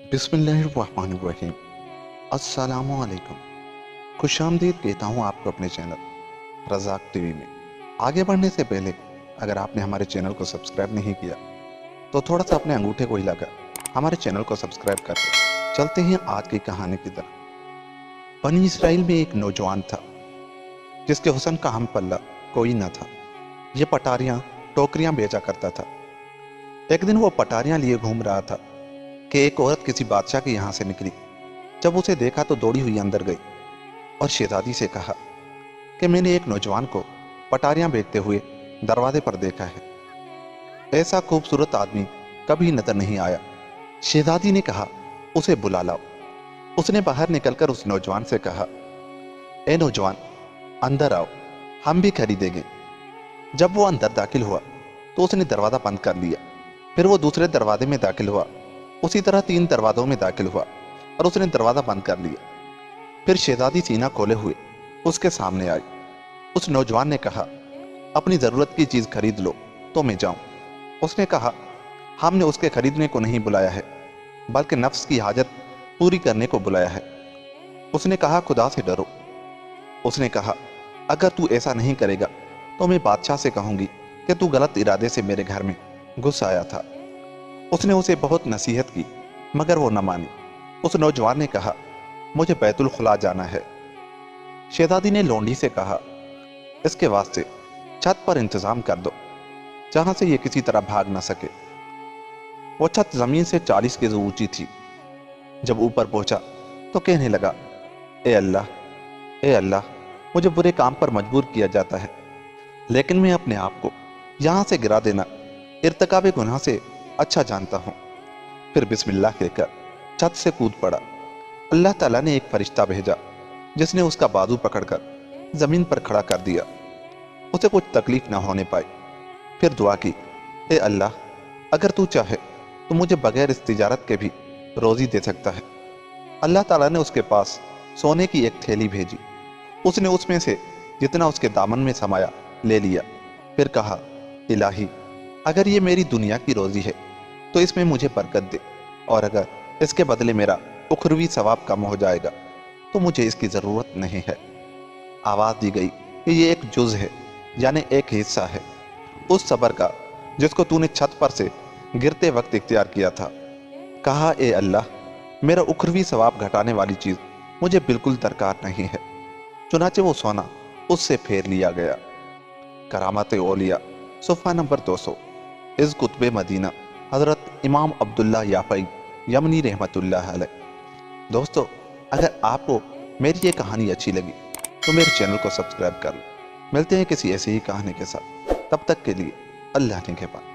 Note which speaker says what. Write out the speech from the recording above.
Speaker 1: बिस्मिल्लाहिर्रहमानिर्रहीम। अस्सलामुअलैकुम। खुश आमदीद कहता हूँ आपको अपने चैनल रज़ाक टीवी में। आगे बढ़ने से पहले अगर आपने हमारे चैनल को सब्सक्राइब नहीं किया तो थोड़ा सा अपने अंगूठे को हिलाकर हमारे चैनल को सब्सक्राइब करके चलते हैं आज की कहानी की तरफ। बनी इसराइल में एक नौजवान था जिसके हुस्न का हम पल्ला कोई न था। ये पटारियाँ टोकरियाँ बेचा करता था। एक दिन वो पटारियाँ लिए घूम रहा था कि एक औरत किसी बादशाह के यहाँ से निकली। जब उसे देखा तो दौड़ी हुई अंदर गई और शहजादी से कहा कि मैंने एक नौजवान को पटारियां बेचते हुए दरवाजे पर देखा है। ऐसा खूबसूरत आदमी कभी नजर नहीं आया। शहजादी ने कहा, उसे बुला लाओ। उसने बाहर निकलकर उस नौजवान से कहा, ए नौजवान, अंदर आओ, हम भी खरीदेंगे। जब वो अंदर दाखिल हुआ तो उसने दरवाजा बंद कर लिया। फिर वो दूसरे दरवाजे में दाखिल हुआ। उसी तरह 3 दरवाजों में दाखिल हुआ और उसने दरवाजा बंद कर लिया। फिर शहजादी सीना खोले हुए उसके सामने आई। उस नौजवान ने कहा, अपनी जरूरत की चीज खरीद लो तो मैं जाऊं। उसने कहा, हमने उसके खरीदने को नहीं बुलाया है बल्कि नफ्स की हाजत पूरी करने को बुलाया है। उसने कहा, खुदा से डरो। उसने कहा, अगर तू ऐसा नहीं करेगा तो मैं बादशाह से कहूंगी कि तू गलत इरादे से मेरे घर में घुस आया था। उसने उसे बहुत नसीहत की मगर वो न मानी। उस नौजवान ने कहा, मुझे बैतुल खुला जाना है। शहजादी ने लोंडी से कहा, इसके वास्ते छत पर इंतजाम कर दो जहां से ये किसी तरह भाग ना सके। वो छत जमीन से 40 गज ऊंची थी। जब ऊपर पहुंचा तो कहने लगा, ए अल्लाह, ए अल्लाह, मुझे बुरे काम पर मजबूर किया जाता है लेकिन मैं अपने आप को यहां से गिरा देना इर्तिकाबे गुनाह से अच्छा जानता हूं। फिर बिस्मिल्लाह कहकर छत से कूद पड़ा। अल्लाह ताला ने एक फरिश्ता भेजा जिसने उसका बाजू पकड़कर जमीन पर खड़ा कर दिया। उसे कुछ तकलीफ ना होने पाई। फिर दुआ की, ए अल्लाह, अगर तू चाहे तो मुझे बगैर इस तिजारत के भी रोजी दे सकता है। अल्लाह ताला ने उसके पास सोने की एक थैली भेजी। उसने उसमें से जितना उसके दामन में समाया ले लिया। फिर कहा, इलाही, अगर ये मेरी दुनिया की रोजी है तो इसमें मुझे बरकत दे, और अगर इसके बदले मेरा उखरवी सवाब कम हो जाएगा तो मुझे इसकी ज़रूरत नहीं है। आवाज़ दी गई कि ये एक जुज़ है, यानी एक हिस्सा है उस सबर का जिसको तूने छत पर से गिरते वक्त इख्तियार किया था। कहा, ए अल्लाह, मेरा उखरवी सवाब घटाने वाली चीज़ मुझे बिल्कुल दरकार नहीं है। चुनाचे वो सोना उससे फेर लिया गया। करामत औलिया, सफ़ा नंबर 200। इस कुतुबे मदीना हज़रत इमाम अब्दुल्ला याफ़ई यमनी रहमतुल्लाह अलैह। दोस्तों, अगर आपको मेरी ये कहानी अच्छी लगी तो मेरे चैनल को सब्सक्राइब कर लो। मिलते हैं किसी ऐसी ही कहानी के साथ। तब तक के लिए अल्लाह ने के पास।